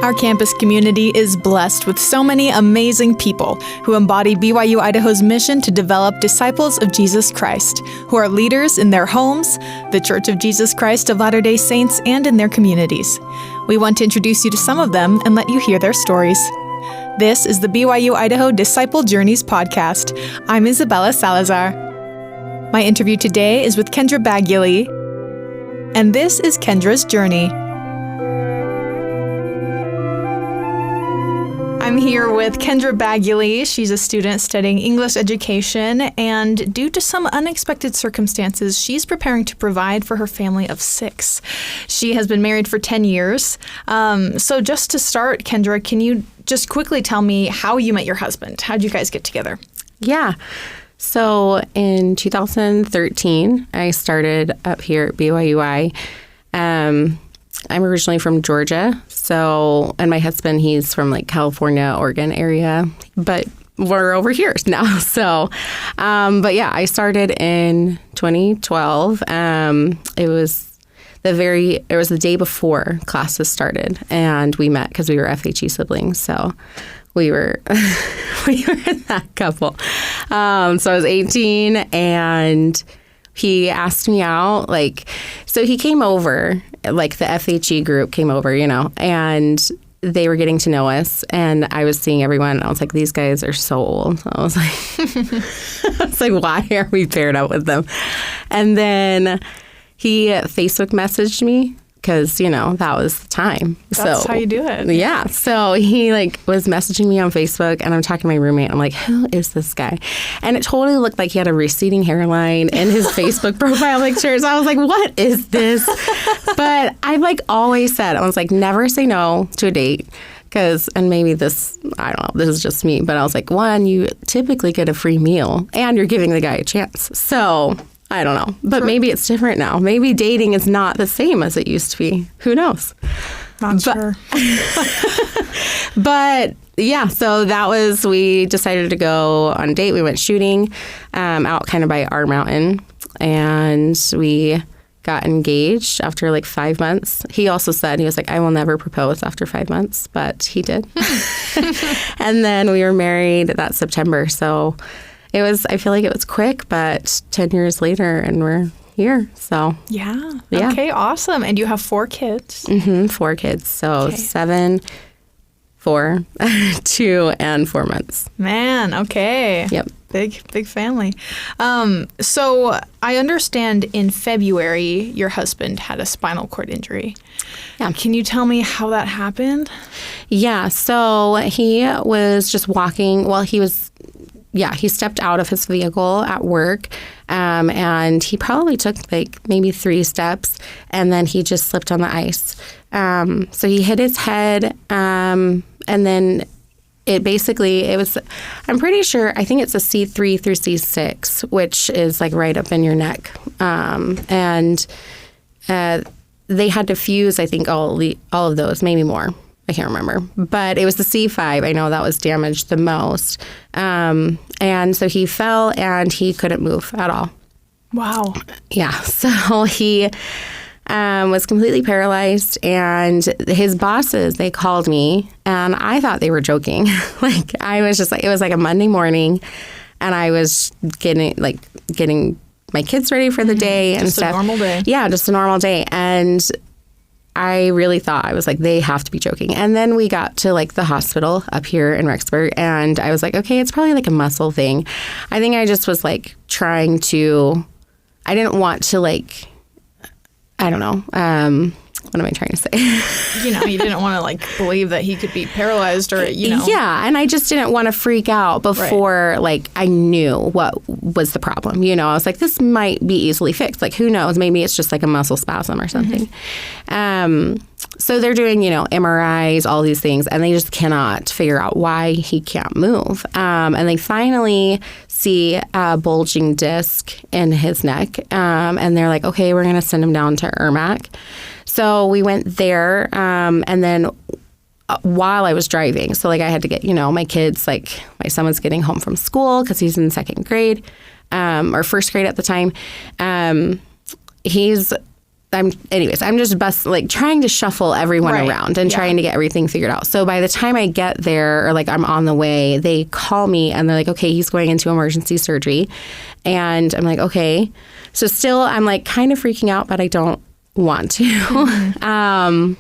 Our campus community is blessed with so many amazing people who embody BYU-Idaho's mission to develop disciples of Jesus Christ, who are leaders in their homes, the Church of Jesus Christ of Latter-day Saints, and in their communities. We want to introduce you to some of them and let you hear their stories. This is the BYU-Idaho Disciple Journeys podcast. I'm Isabella Salazar. My interview today is with Kendra Baguley, and this is Kendra's journey. I'm here with Kendra Baguley. She's a student studying English education, and due to some unexpected circumstances, she's preparing to provide for her family of 6. She has been married for 10 years. So just to start, Kendra, can you just quickly tell me how you met your husband? How did you guys get together? Yeah. So in 2013, I started up here at BYU-I. I'm originally from Georgia, and my husband, he's from like California, Oregon area, but we're over here now. So, but yeah, I started in 2012. It was the day before classes started, and we met because we were FHE siblings. So we were that couple. So I was 18, and he asked me out, so he came over, the FHE group came over, and they were getting to know us, and I was seeing everyone, and I was like, these guys are so old. I was like, why are we paired up with them? And then he Facebook messaged me, because, that was the time. That's how you do it. Yeah. So he was messaging me on Facebook, and I'm talking to my roommate. I'm like, who is this guy? And it totally looked like he had a receding hairline in his Facebook profile pictures. I was like, what is this? But I always said, I was like, never say no to a date. And maybe this, I don't know, this is just me. But I was like, one, you typically get a free meal, and you're giving the guy a chance. So I don't know, but maybe it's different now. Maybe dating is not the same as it used to be. Who knows? Not sure. But yeah, so we decided to go on a date. We went shooting out kind of by our mountain, and we got engaged after 5 months. He also said, he was like, I will never propose after 5 months, but he did. And then we were married that September. So I feel like it was quick, but 10 years later, and we're here. So yeah. Okay, awesome. And you have 4 kids. 4 kids. So 7, 4, 2, and 4 months. Man, okay. Yep. Big family. So I understand in February, your husband had a spinal cord injury. Yeah. Can you tell me how that happened? Yeah. So he was just walking. Well, he stepped out of his vehicle at work, and he probably took maybe 3 steps, and then he just slipped on the ice. So he hit his head, and then it was, I'm pretty sure, I think it's a C3 through C6, which is right up in your neck. And they had to fuse, I think, all of those, maybe more. I can't remember, but it was the C5. I know that was damaged the most. And so he fell, and he couldn't move at all. Wow. Yeah. So he was completely paralyzed, and his bosses, they called me, and I thought they were joking. I was just it was a Monday morning, and I was getting my kids ready for the day and stuff. Just a normal day. Yeah, just a normal day. And I really thought, I was like, they have to be joking. And then we got to the hospital up here in Rexburg, and I was like, okay, it's probably a muscle thing. I think I just was trying to, I didn't want to I don't know. What am I trying to say? You didn't want to believe that he could be paralyzed or, Yeah, and I just didn't want to freak out before I knew what was the problem. I was like, this might be easily fixed. Who knows? Maybe it's just a muscle spasm or something. So they're doing, MRIs, all these things, and they just cannot figure out why he can't move. And they finally see a bulging disc in his neck, and they're like, okay, we're going to send him down to Ermac. So we went there, and then while I was driving, so I had to get, my kids, my son was getting home from school because he's in 2nd grade, or 1st grade at the time. He's I'm just trying to shuffle everyone around and trying to get everything figured out. So by the time I get there, or like I'm on the way, they call me and they're like, okay, he's going into emergency surgery. And I'm like, okay. So still I'm like kind of freaking out, but I don't want to. Mm-hmm.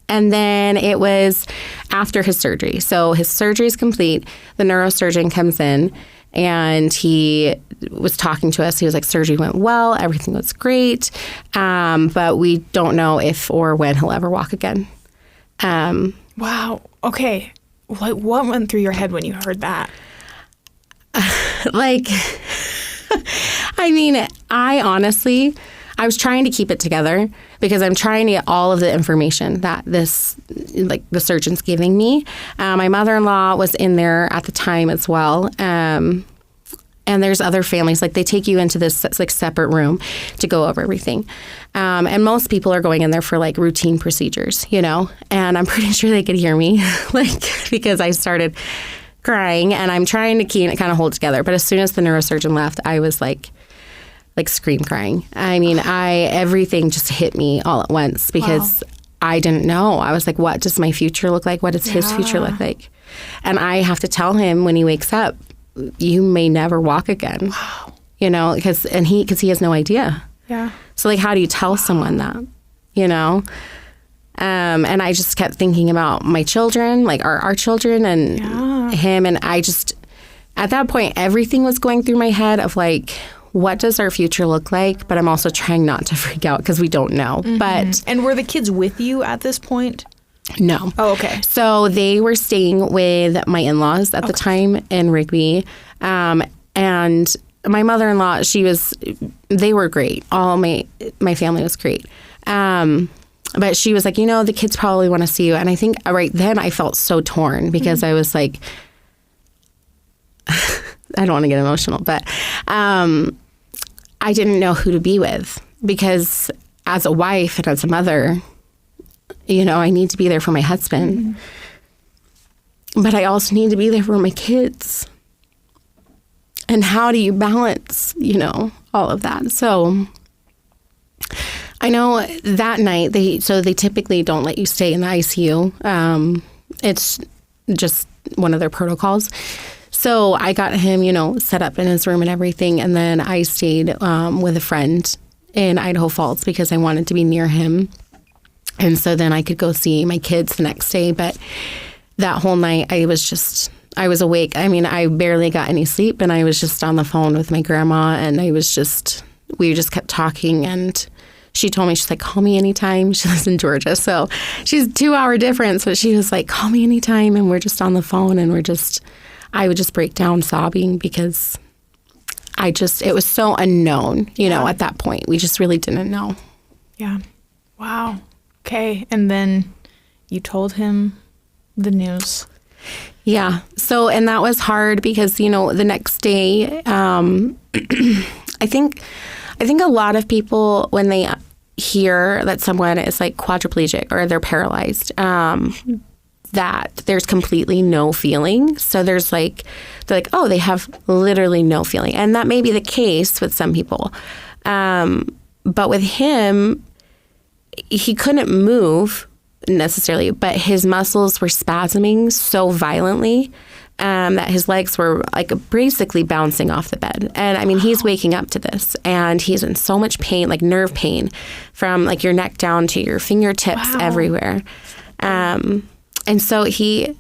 And then it was after his surgery. So his surgery is complete. The neurosurgeon comes in and he was talking to us. He was like, surgery went well. Everything was great. But we don't know if or when he'll ever walk again. Wow. Okay. Like, what went through your head when you heard that? I was trying to keep it together because I'm trying to get all of the information that the surgeon's giving me. My mother-in-law was in there at the time as well. And there's other families, like they take you into this like separate room to go over everything. And most people are going in there for like routine procedures, you know, and I'm pretty sure they could hear me because I started crying and I'm trying to kind of hold it together. But as soon as the neurosurgeon left, I was like scream crying. I mean, everything just hit me all at once because I didn't know. I was like, what does my future look like? What does his future look like? And I have to tell him when he wakes up, you may never walk again. Wow. You know, because he has no idea. Yeah. So like, how do you tell someone that, you know? And I just kept thinking about my children, like our children and him. And I just, at that point, everything was going through my head of like, what does our future look like? But I'm also trying not to freak out because we don't know. Mm-hmm. And were the kids with you at this point? No. Oh, okay. So they were staying with my in-laws at the time in Rigby. And my mother-in-law, they were great. All my family was great. But she was like, you know, the kids probably want to see you. And I think right then I felt so torn because I was like, I don't want to get emotional, but I didn't know who to be with because as a wife and as a mother, you know, I need to be there for my husband, but I also need to be there for my kids. And how do you balance, you know, all of that? So I know that night, they typically don't let you stay in the ICU. It's just one of their protocols. So I got him, you know, set up in his room and everything. And then I stayed with a friend in Idaho Falls because I wanted to be near him. And so then I could go see my kids the next day. But that whole night I was awake. I mean, I barely got any sleep and I was just on the phone with my grandma and we just kept talking and she told me, she's like, call me anytime. She lives in Georgia. So she's 2-hour difference, but she was like, call me anytime. And we're just on the phone and I would just break down sobbing because it was so unknown, you know, at that point. We just really didn't know. Yeah. Wow. Okay. And then you told him the news. Yeah. So, and that was hard because, you know, the next day, I think a lot of people, when they hear that someone is like quadriplegic or they're paralyzed, that there's completely no feeling. So they're like, oh, they have literally no feeling. And that may be the case with some people. But with him, he couldn't move necessarily, but his muscles were spasming so violently that his legs were like basically bouncing off the bed. And I mean, he's waking up to this and he's in so much pain, like nerve pain from like your neck down to your fingertips everywhere. And so to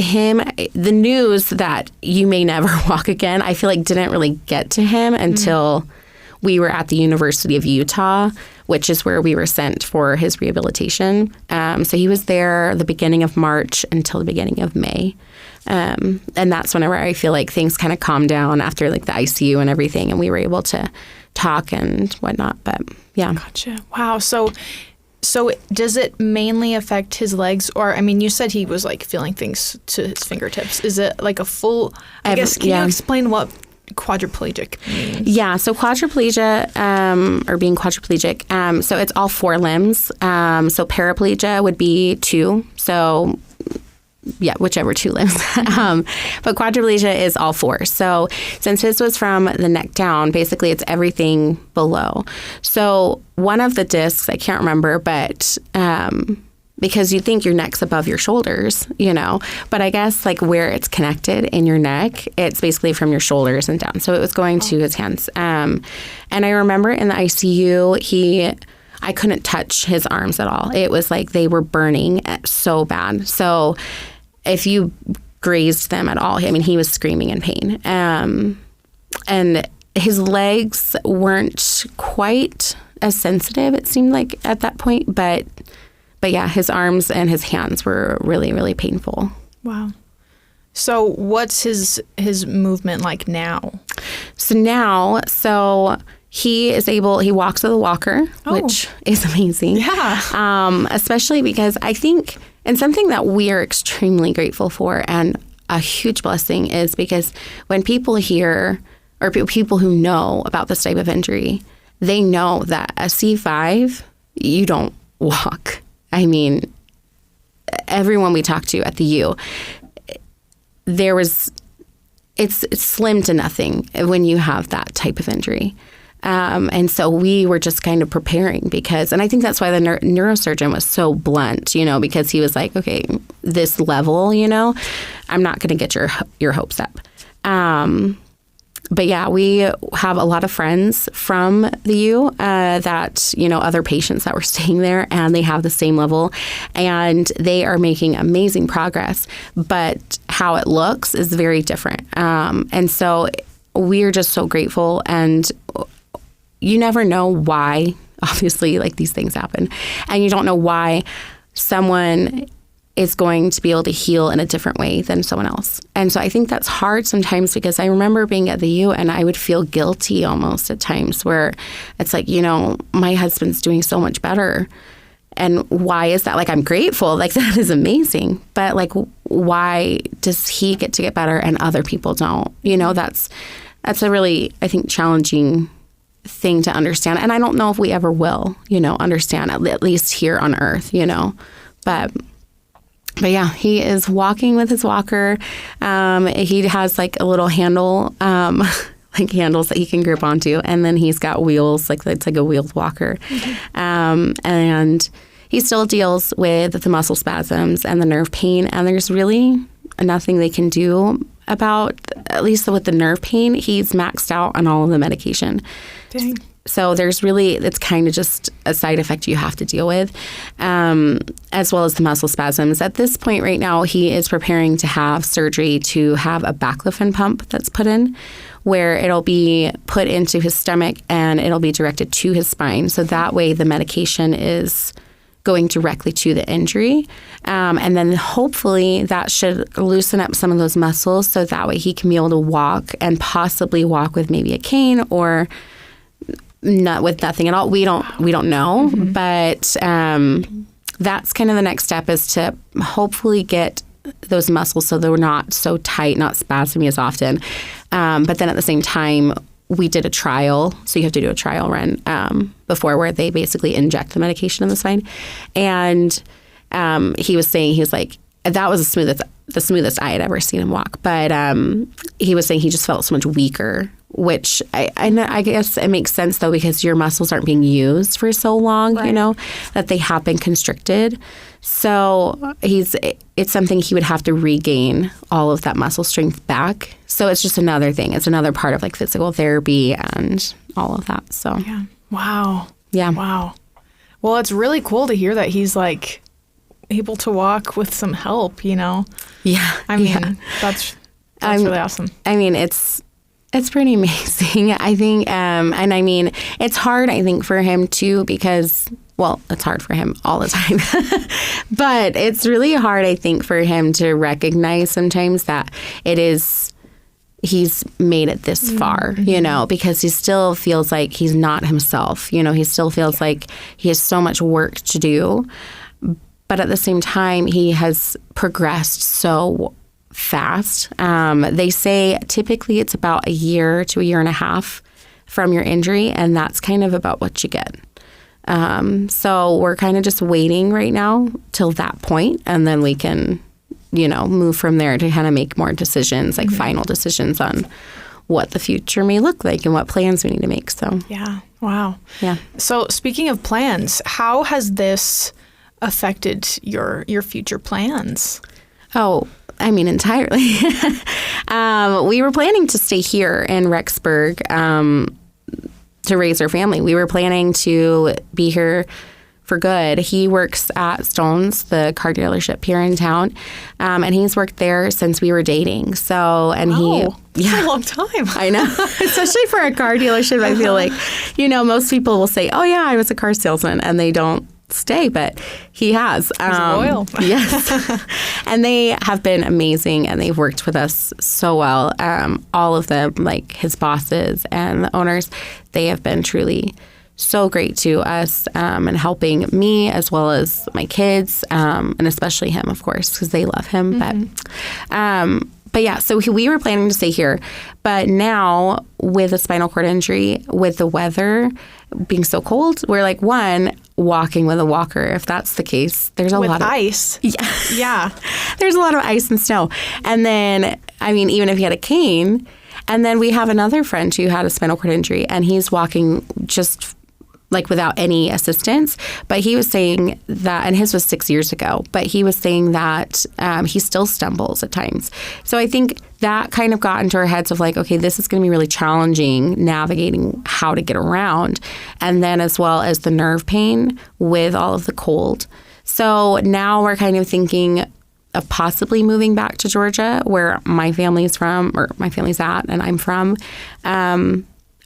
him, the news that you may never walk again, I feel like didn't really get to him until we were at the University of Utah, which is where we were sent for his rehabilitation. So he was there the beginning of March until the beginning of May. And that's whenever I feel like things kind of calmed down after like the ICU and everything, and we were able to talk and whatnot. But yeah. Gotcha. Wow. So does it mainly affect his legs? Or, I mean, you said he was like feeling things to his fingertips. Is it like a full, can you explain what quadriplegic means? Yeah, so quadriplegia, or being quadriplegic, so it's all 4 limbs. So paraplegia would be 2. So whichever two limbs. But quadriplegia is all four. So since his was from the neck down, basically it's everything below. So one of the discs, I can't remember, but because you think your neck's above your shoulders, but I guess like where it's connected in your neck, it's basically from your shoulders and down. So it was going to his hands. And I remember in the ICU, I couldn't touch his arms at all. It was like they were burning so bad. So if you grazed them at all, he was screaming in pain. And his legs weren't quite as sensitive, it seemed like at that point. But yeah, his arms and his hands were really, really painful. Wow. So what's his movement like now? So he walks with a walker, which is amazing. Yeah. Especially because I think, and something that we are extremely grateful for and a huge blessing is because when people hear, or people who know about this type of injury, they know that a C5, you don't walk. Everyone we talked to at the U, it's slim to nothing when you have that type of injury. And so we were just kind of preparing and I think that's why the neurosurgeon was so blunt, because he was like, okay, this level, I'm not going to get your hopes up. But yeah, we have a lot of friends from the U that, other patients that were staying there, and they have the same level, and they are making amazing progress. But how it looks is very different. And so we're just so grateful, and you never know why, obviously, like these things happen, and you don't know why someone is going to be able to heal in a different way than someone else. And so I think that's hard sometimes, because I remember being at the U and I would feel guilty almost at times where it's like, my husband's doing so much better. And why is that? Like, I'm grateful. Like, that is amazing. But like, why does he get to get better and other people don't? That's a really, I think, challenging thing to understand. And I don't know if we ever will, understand, at least here on earth, But yeah, he is walking with his walker. He has like a little handle, like handles that he can grip onto. And then he's got wheels, like it's like a wheeled walker. And he still deals with the muscle spasms and the nerve pain. And there's really nothing they can do about, at least with the nerve pain. He's maxed out on all of the medication. Dang. So it's kind of just a side effect you have to deal with, as well as the muscle spasms. At this point right now, he is preparing to have surgery to have a baclofen pump that's put in, where it'll be put into his stomach and it'll be directed to his spine. So that way the medication is going directly to the injury. And then hopefully that should loosen up some of those muscles so that way he can be able to walk, and possibly walk with maybe a cane or not with nothing at all. We don't know, but that's kind of the next step, is to hopefully get those muscles so they're not so tight, not spasming as often. But then at the same time, we did a trial. So you have to do a trial run before, where they basically inject the medication in the spine. And he was saying, he was like, that was the smoothest I had ever seen him walk. But he was saying he just felt so much weaker, which I guess it makes sense, though, because your muscles aren't being used for so long, right, that they have been constricted. So it's something he would have to regain all of that muscle strength back. So it's just another thing. It's another part of like physical therapy and all of that. So yeah. Wow. Yeah. Wow. Well, it's really cool to hear that he's like able to walk with some help, Yeah. I mean, that's really awesome. I mean, it's pretty amazing, I think. And I mean, it's hard, I think, for him too, because, well, it's hard for him all the time. But it's really hard, I think, for him to recognize sometimes that he's made it this far, because he still feels like he's not himself. He still feels like he has so much work to do. But at the same time, he has progressed so fast. They say typically it's about a year to a year and a half from your injury, and that's kind of about what you get. So we're kind of just waiting right now till that point, and then we can move from there to kind of make more decisions, like final decisions on what the future may look like and what plans we need to make. So yeah. Wow. Yeah. So speaking of plans, how has this affected your future plans? Oh, I mean, entirely. We were planning to stay here in Rexburg to raise our family. We were planning to be here for good. He works at Stone's, the car dealership here in town, and he's worked there since we were dating. So, and that's a long time. I know, especially for a car dealership. I feel like, most people will say, "Oh yeah, I was a car salesman," and they don't stay, but he has. He's loyal. Yes. And they have been amazing, and they've worked with us so well. All of them, like his bosses and the owners, they have been truly so great to us and helping me as well as my kids, and especially him, of course, because they love him. But yeah, so we were planning to stay here. But now with a spinal cord injury, with the weather being so cold, we're like, walking with a walker. If that's the case, there's a lot of ice. Yeah. Yeah. There's a lot of ice and snow. And then, even if he had a cane, and then we have another friend who had a spinal cord injury, and he's walking just like without any assistance. But he was saying that, and his was 6 years ago, but he was saying that he still stumbles at times. So I think that kind of got into our heads of like, okay, this is going to be really challenging navigating how to get around. And then as well as the nerve pain with all of the cold. So now we're kind of thinking of possibly moving back to Georgia, where my family's from, or my family's at, and I'm from.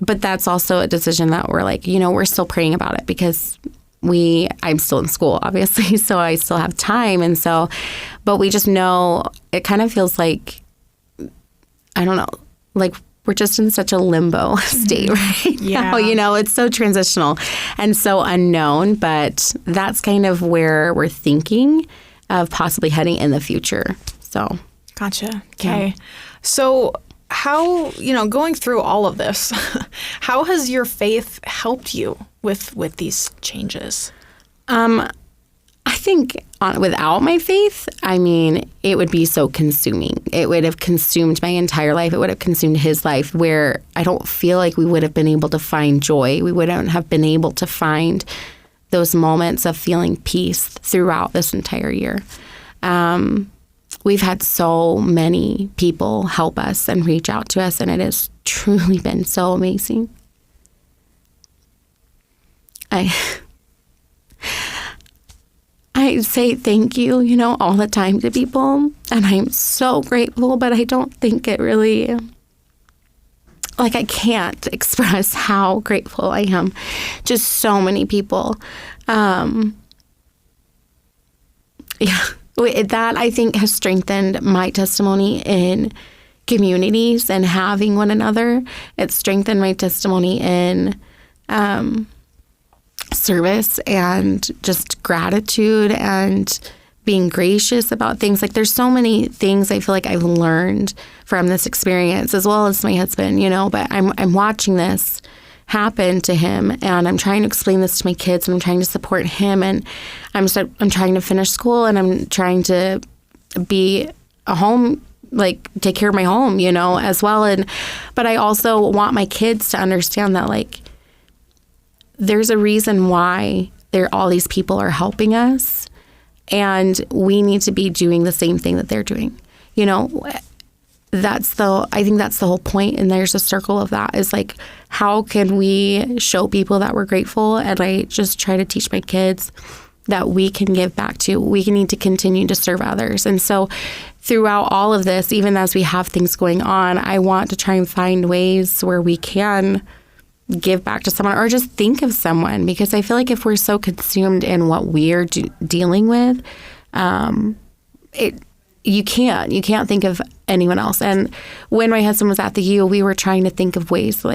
But that's also a decision that we're like, we're still praying about it because I'm still in school, obviously, so I still have time. And so, but we just know it kind of feels like, I don't know, like we're just in such a limbo state right now. It's so transitional and so unknown, but that's kind of where we're thinking of possibly heading in the future. So. Gotcha. Okay. Yeah. So how, going through all of this, how has your faith helped you with these changes? I think without my faith, it would be so consuming. It would have consumed my entire life. It would have consumed his life, where I don't feel like we would have been able to find joy. We wouldn't have been able to find those moments of feeling peace throughout this entire year. We've had so many people help us and reach out to us, and it has truly been so amazing. I say thank you, all the time to people, and I'm so grateful, but I don't think it really, I can't express how grateful I am. Just so many people. That, I think, has strengthened my testimony in communities and having one another. It's strengthened my testimony in service and just gratitude and being gracious about things. Like, there's so many things I feel like I've learned from this experience, as well as my husband, but I'm watching this happen to him, and I'm trying to explain this to my kids, and I'm trying to support him, and I'm trying to finish school, and I'm trying to be a home, take care of my home, as well. But I also want my kids to understand that there's a reason why all these people are helping us, and we need to be doing the same thing that they're doing. I think that's the whole point. And there's a circle of that is how can we show people that we're grateful? And I just try to teach my kids that we can give back to. We need to continue to serve others. And so throughout all of this, even as we have things going on, I want to try and find ways where we can give back to someone or just think of someone, because I feel like if we're so consumed in what we're dealing with, you can't think of anyone else. And when my husband was at the U, we were trying to think of ways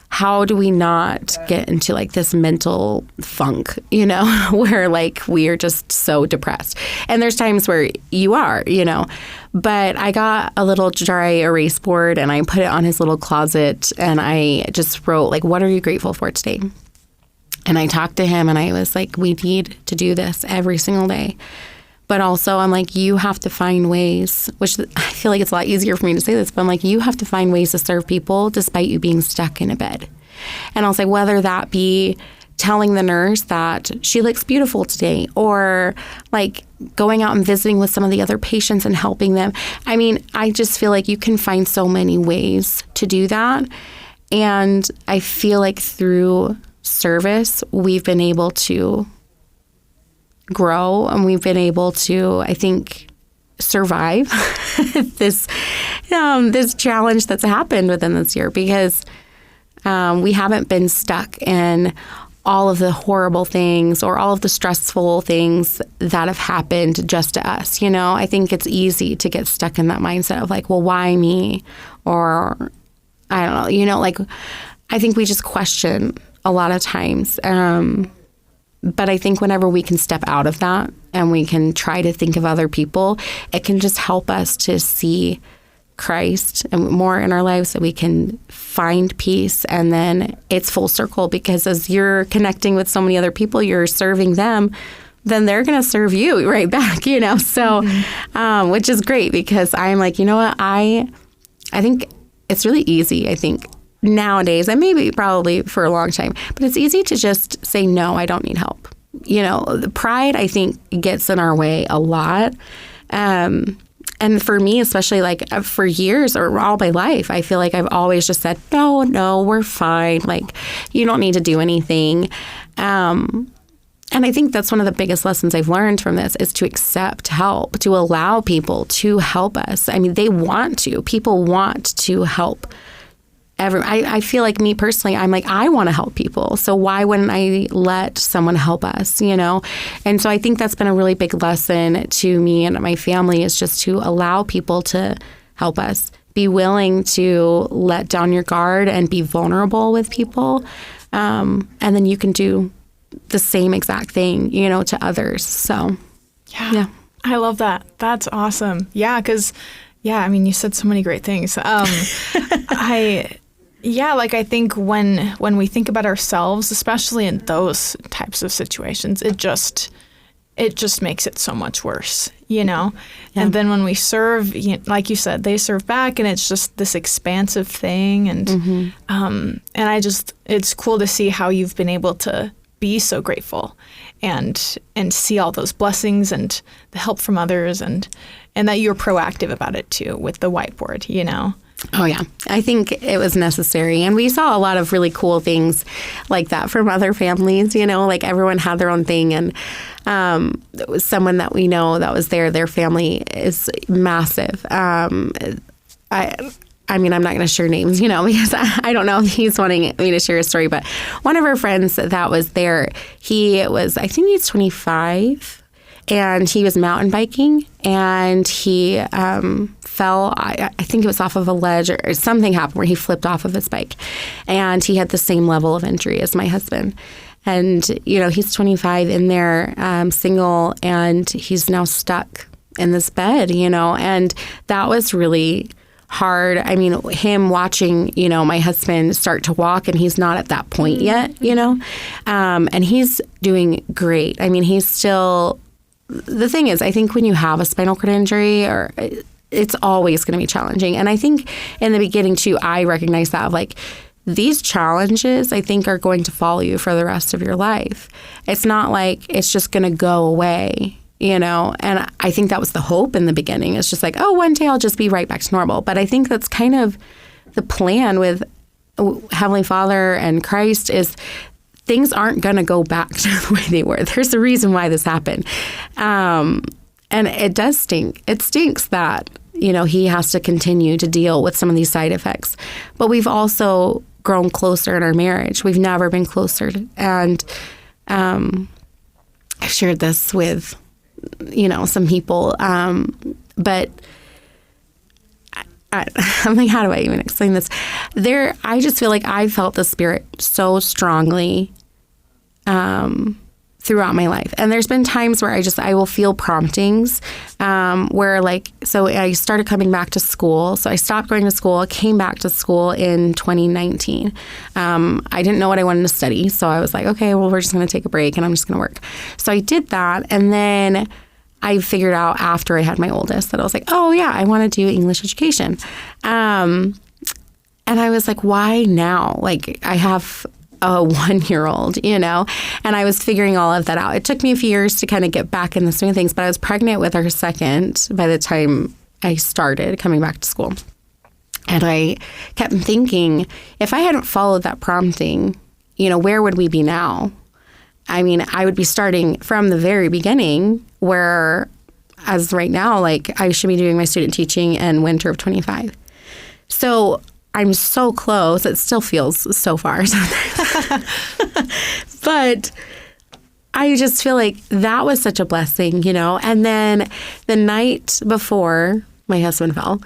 how do we not get into this mental funk, where we are just so depressed. And there's times where you are, but I got a little dry erase board and I put it on his little closet, and I just wrote what are you grateful for today? And I talked to him, and I was like, we need to do this every single day. But also I'm like, you have to find ways, which I feel like it's a lot easier for me to say this, but I'm like, you have to find ways to serve people despite you being stuck in a bed. And I'll say, whether that be telling the nurse that she looks beautiful today, or like going out and visiting with some of the other patients and helping them. I mean, I just feel like you can find so many ways to do that. And I feel like through service, we've been able to grow, and we've been able to, I think, survive this challenge that's happened within this year, because we haven't been stuck in all of the horrible things or all of the stressful things that have happened just to us. You know, I think it's easy to get stuck in that mindset of like, well, why me? Or I don't know, you know, like I think we just question a lot of times. But I think whenever we can step out of that and we can try to think of other people, it can just help us to see Christ and more in our lives, so we can find peace. And then it's full circle, because as you're connecting with so many other people, you're serving them, then they're going to serve you right back, you know? So, which is great, because I'm like, you know what? I think it's really easy, I think, nowadays, and maybe probably for a long time, but it's easy to just say, no, I don't need help. You know, the pride, I think, gets in our way a lot. And for me, especially like for years or all my life, I feel like I've always just said, no, we're fine. Like, you don't need to do anything. And I think that's one of the biggest lessons I've learned from this, is to accept help, to allow people to help us. I mean, people want to help. I feel like, me personally, I'm like, I want to help people. So why wouldn't I let someone help us, you know? And so I think that's been a really big lesson to me and my family, is just to allow people to help us. Be willing to let down your guard and be vulnerable with people. And then you can do the same exact thing, you know, to others. So, yeah. I love that. That's awesome. Yeah, because, I mean, you said so many great things. I think when we think about ourselves, especially in those types of situations, it just makes it so much worse, you know? Yeah. And then when we serve, like you said, they serve back, and it's just this expansive thing. And it's cool to see how you've been able to be so grateful and see all those blessings and the help from others, and that you're proactive about it too with the whiteboard, you know? Oh, yeah. I think it was necessary. And we saw a lot of really cool things like that from other families, you know, like everyone had their own thing. And it was someone that we know that was there. Their family is massive. I mean, I'm not going to share names, you know, because I don't know if he's wanting me to share a story. But one of our friends that was there, I think he's 25. And he was mountain biking, and he fell, I think it was off of a ledge, or something happened where he flipped off of his bike. And he had the same level of injury as my husband. And, you know, he's 25 in there, single, and he's now stuck in this bed, you know. And that was really hard. I mean, him watching, you know, my husband start to walk, and he's not at that point yet, you know. And he's doing great. I mean, he's still... The thing is, I think when you have a spinal cord injury, it's always going to be challenging. And I think in the beginning, too, I recognized that, of like, these challenges, I think, are going to follow you for the rest of your life. It's not like it's just going to go away, you know? And I think that was the hope in the beginning. It's just like, oh, one day I'll just be right back to normal. But I think that's kind of the plan with Heavenly Father and Christ, is things aren't going to go back to the way they were. There's a reason why this happened. And it does stink. It stinks that, you know, he has to continue to deal with some of these side effects. But we've also grown closer in our marriage. We've never been closer. And I've shared this with, you know, some people. But I'm like, how do I even explain this? I just feel like I felt the Spirit so strongly throughout my life. And there's been times where I will feel promptings where, like, so I started coming back to school. So I stopped going to school. I came back to school in 2019. I didn't know what I wanted to study. So I was like, okay, well, we're just going to take a break and I'm just going to work. So I did that. And then I figured out after I had my oldest that I was like, oh yeah, I want to do English education. And I was like, why now? Like, I have a 1-year-old, and I was figuring all of that out. It took me a few years to kind of get back in the swing of things, but I was pregnant with our second by the time I started coming back to school. And I kept thinking, if I hadn't followed that prompting, where would we be now? I mean, I would be starting from the very beginning, where as right now, like, I should be doing my student teaching in winter of 25. So I'm so close. It still feels so far. But I just feel like that was such a blessing, And then the night before my husband fell,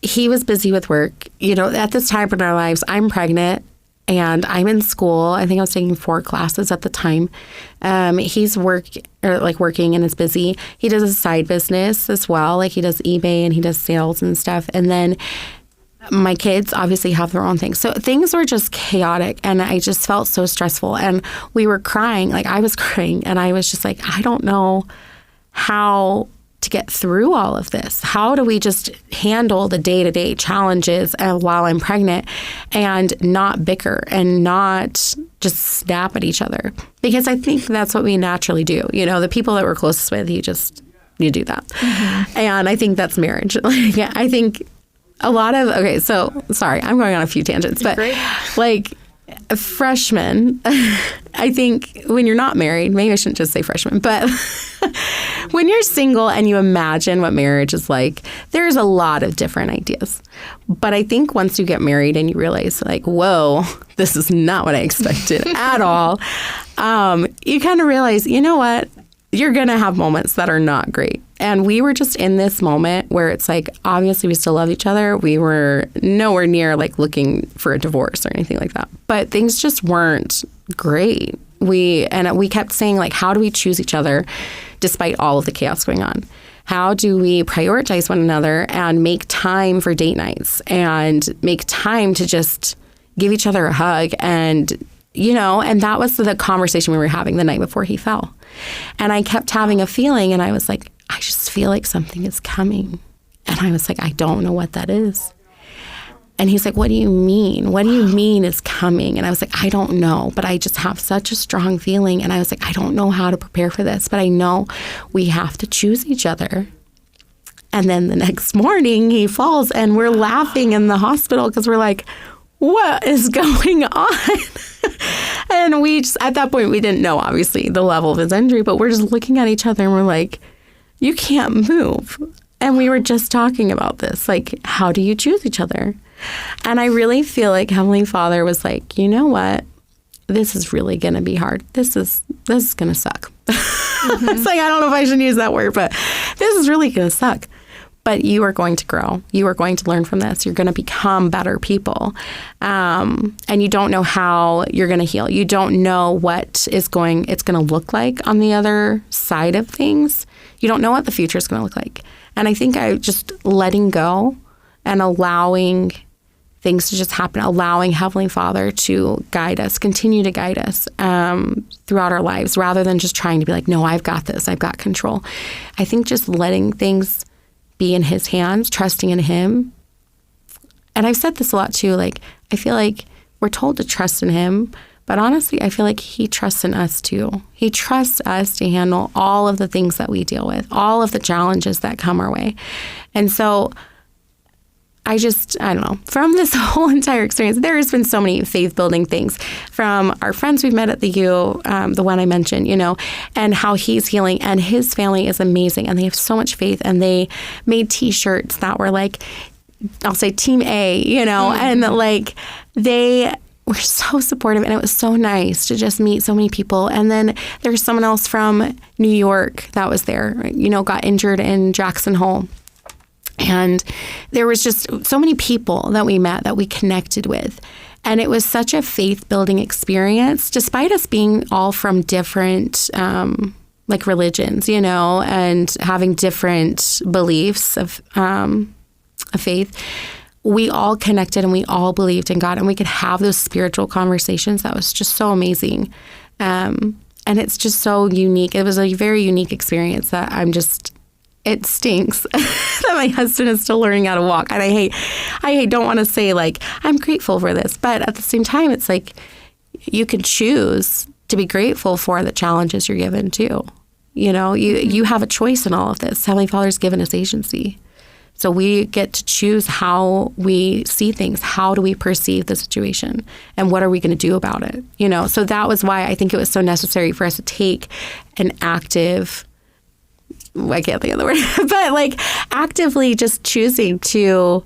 he was busy with work. At this time in our lives, I'm pregnant and I'm in school. I think I was taking 4 classes at the time. He's working and is busy. He does a side business as well. Like, he does eBay and he does sales and stuff. And then my kids obviously have their own things. So things were just chaotic and I just felt so stressful. And we were crying. Like, I was crying and I was just like, I don't know how to get through all of this. How do we just handle the day-to-day challenges while I'm pregnant and not bicker and not just snap at each other? Because I think that's what we naturally do. The people that we're closest with, you do that. Mm-hmm. And I think that's marriage. I think a lot of, so sorry, I'm going on a few tangents, but like, freshmen, I think when you're not married, maybe I shouldn't just say freshman, but when you're single and you imagine what marriage is like, there's a lot of different ideas. But I think once you get married and you realize, like, whoa, this is not what I expected at all, you kind of realize, you know what? You're going to have moments that are not great. And we were just in this moment where it's like, obviously we still love each other. We were nowhere near like looking for a divorce or anything like that. But things just weren't great. We kept saying, like, how do we choose each other despite all of the chaos going on? How do we prioritize one another and make time for date nights and make time to just give each other a hug? And that was the conversation we were having the night before he fell. And I kept having a feeling, and I was like, I just feel like something is coming. And I was like, I don't know what that is. And he's like, what do you mean? What do you mean is coming? And I was like, I don't know, but I just have such a strong feeling. And I was like, I don't know how to prepare for this, but I know we have to choose each other. And then the next morning he falls and we're laughing in the hospital because we're like, what is going on? And we just, at that point, we didn't know, obviously, the level of his injury, but we're just looking at each other and we're like, you can't move. And we were just talking about this, like, how do you choose each other? And I really feel like Heavenly Father was like, you know what? This is really going to be hard. This is going to suck. Mm-hmm. It's like, I don't know if I should use that word, but this is really going to suck. But you are going to grow. You are going to learn from this. You're going to become better people. And you don't know how you're going to heal. You don't know what it's going to look like on the other side of things. You don't know what the future is going to look like. And I think I just letting go and allowing things to just happen, allowing Heavenly Father to guide us, continue to guide us throughout our lives, rather than just trying to be like, no, I've got this. I've got control. I think just letting things be in His hands, trusting in Him. And I've said this a lot too, like, I feel like we're told to trust in Him, but honestly, I feel like He trusts in us too. He trusts us to handle all of the things that we deal with, all of the challenges that come our way. And so I don't know, from this whole entire experience, there has been so many faith-building things from our friends we've met at the U, the one I mentioned, and how he's healing, and his family is amazing, and they have so much faith, and they made T-shirts that were like, I'll say Team A, mm-hmm. and like they were so supportive, and it was so nice to just meet so many people. And then there's someone else from New York that was there, got injured in Jackson Hole. And there was just so many people that we met that we connected with. And it was such a faith-building experience, despite us being all from different religions, and having different beliefs of faith. We all connected and we all believed in God, and we could have those spiritual conversations. That was just so amazing. And And it's just so unique. It was a very unique experience that it stinks that my husband is still learning how to walk. And I don't want to say like, I'm grateful for this. But at the same time, it's like you can choose to be grateful for the challenges you're given too. You have a choice in all of this. Heavenly Father's given us agency. So we get to choose how we see things. How do we perceive the situation? And what are we going to do about it? So that was why I think it was so necessary for us to take an active, I can't think of the word, but like actively just choosing to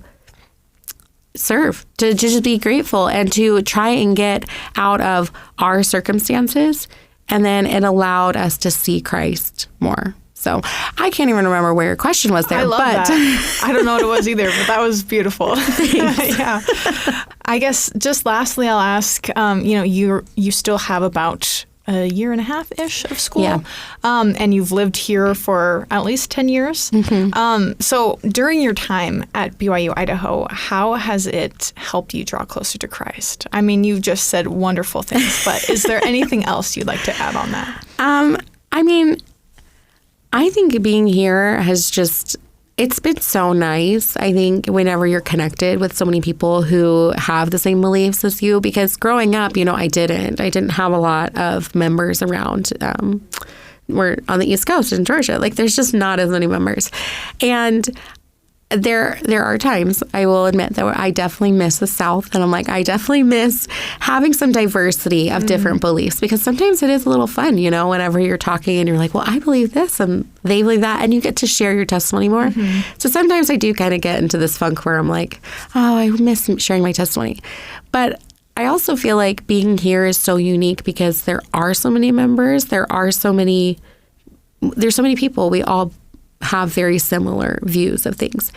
serve, to just be grateful and to try and get out of our circumstances. And then it allowed us to see Christ more. So I can't even remember where your question was there. I love that. I don't know what it was either, but that was beautiful. Yeah. I guess just lastly, I'll ask, you still have about a year and a half-ish of school. Yeah. And you've lived here for at least 10 years. Mm-hmm. So during your time at BYU-Idaho, how has it helped you draw closer to Christ? I mean, you just said wonderful things, but is there anything else you'd like to add on that? I think being here it's been so nice. I think whenever you're connected with so many people who have the same beliefs as you, because growing up, I didn't have a lot of members around. We're on the East Coast in Georgia. Like there's just not as many members. And there are times, I will admit, that I definitely miss the South. And I'm like, I definitely miss having some diversity of different beliefs, because sometimes it is a little fun, whenever you're talking and you're like, well, I believe this and they believe that, and you get to share your testimony more. Mm-hmm. So sometimes I do kind of get into this funk where I'm like, oh, I miss sharing my testimony. But I also feel like being here is so unique because there are so many members. There's so many people. We all have very similar views of things,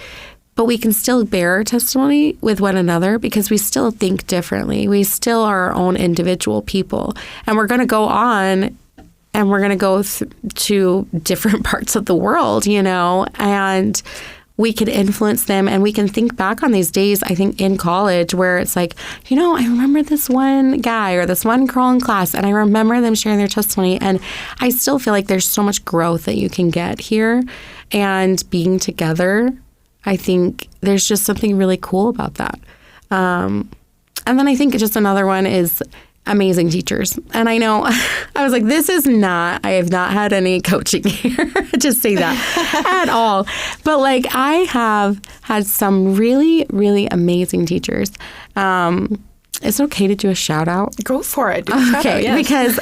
but we can still bear our testimony with one another because we still think differently. We still are our own individual people, and we're going to go on and we're going to go to different parts of the world, and we can influence them, and we can think back on these days, I think, in college where it's like, I remember this one guy or this one girl in class, and I remember them sharing their testimony. And I still feel like there's so much growth that you can get here. And being together, I think there's just something really cool about that. And then I think just another one is amazing teachers. And I know I was like, I have not had any coaching here. Just say that at all. But like I have had some really, really amazing teachers. Is it okay to do a shout out? Go for it. Do a shout out, yes. Because,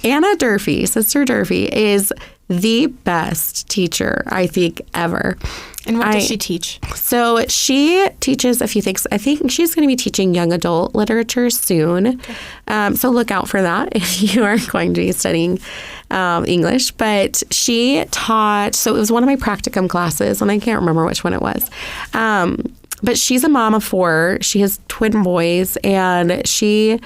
Anna Durfee, Sister Durfee, is the best teacher, I think, ever. And what does she teach? So she teaches a few things. I think she's going to be teaching young adult literature soon. Okay. So look out for that if you are going to be studying English. But she taught, so it was one of my practicum classes, and I can't remember which one it was. But she's a mom of 4. She has twin boys, and she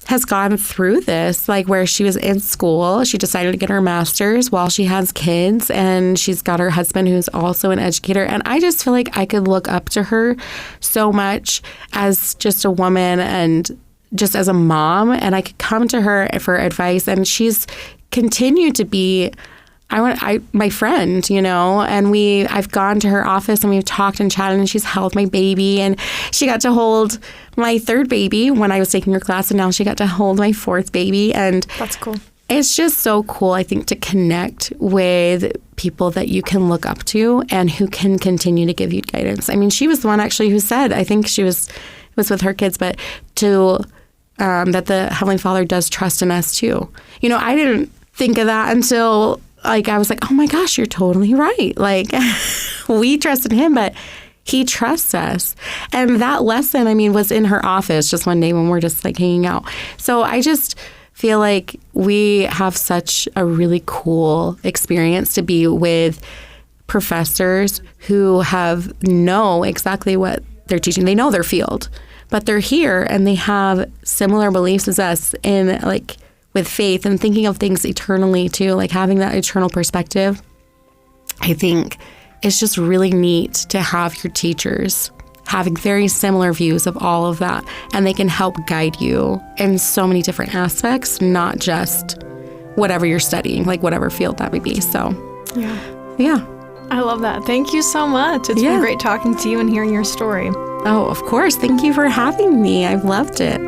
has gone through this, like where she was in school. She decided to get her master's while she has kids, and she's got her husband who's also an educator. And I just feel like I could look up to her so much as just a woman and just as a mom, and I could come to her for advice. And she's continued to be my friend, and I've gone to her office and we've talked and chatted, and she's held my baby, and she got to hold my 3rd baby when I was taking her class, and now she got to hold my 4th baby. And that's cool. It's just so cool, I think, to connect with people that you can look up to and who can continue to give you guidance. I mean, she was the one actually who said, I think she was with her kids, but that the Heavenly Father does trust in us too. I didn't think of that until I was like, oh my gosh, you're totally right. Like we trust in him, but he trusts us. And that lesson, was in her office just one day when we're just like hanging out. So I just feel like we have such a really cool experience to be with professors who know exactly what they're teaching. They know their field, but they're here and they have similar beliefs as us in with faith and thinking of things eternally too, like having that eternal perspective. I think it's just really neat to have your teachers have very similar views of all of that, and they can help guide you in so many different aspects, not just whatever you're studying, like whatever field that may be. So, yeah. I love that. Thank you so much. It's been great talking to you and hearing your story. Oh, of course. Thank you for having me. I've loved it.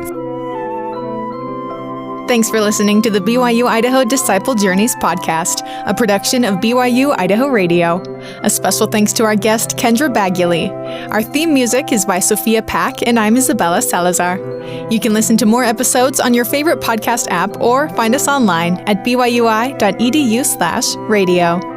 Thanks for listening to the BYU-Idaho Disciple Journeys podcast, a production of BYU-Idaho Radio. A special thanks to our guest, Kendra Baguley. Our theme music is by Sophia Pack, and I'm Isabella Salazar. You can listen to more episodes on your favorite podcast app or find us online at byui.edu/radio.